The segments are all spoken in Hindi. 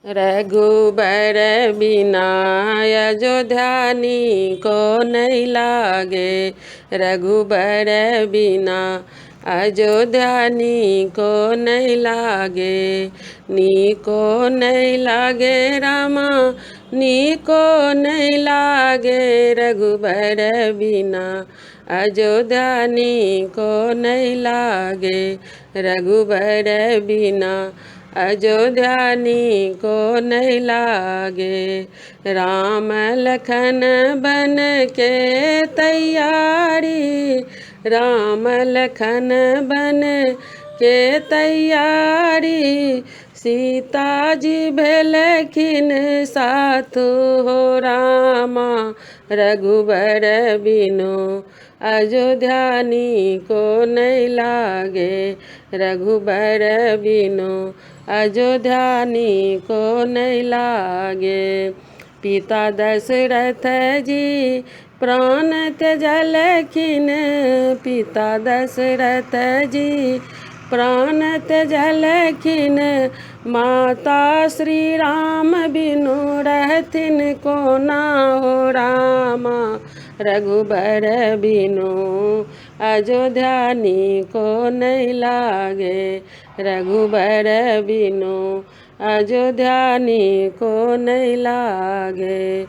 रघुबर बिना अयोध्यानी को नहीं लागे। रघुबर बिना अयोध्यानी को नहीं लागे। नी को नहीं लागे रामा, नी को नहीं लागे। रघुबर बिना अयोध्यानी को नहीं लागे। रघुबर बिना अयोध्यानी को नहीं लागे। राम लखन बन के तैयारी, राम लखन बन के तैयारी। सीता जी भेलखिन साथ हो रामा। रघुबर बिनु अयोध्यानी को नहीं लागे। रघुबर बिनु अयोध्यानी को नहीं लागे। पिता दशरथ जी प्राण त्यजलखिन, पिता दशरथ जी प्राण त्यजलखिन। माता श्री राम बिनु रहथिन को ना हो रामा। रघुबर बिनु अयोध्यानी को नहीं लागे। रघुबर बिनु अयोध्यानी को नहीं लागे।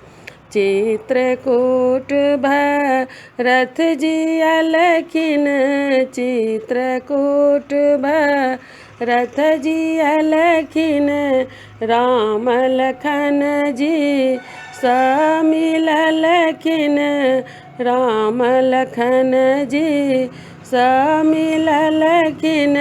चित्रकूट भरत जी अलखिन, चित्रकूट भरत जी अलखिन। राम लखन जी समिललखिन, राम लखन जी समिललखिन।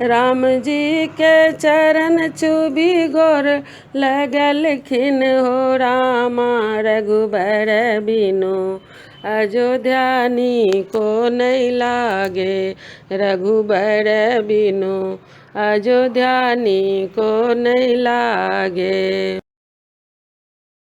राम जी के चरण छुबी गोर लगलखिन हो रामा। रघुबर बिनु अयोध्यानी को नहीं लागे। रघुबर बिनु अयोध्यानी को नहीं लागे।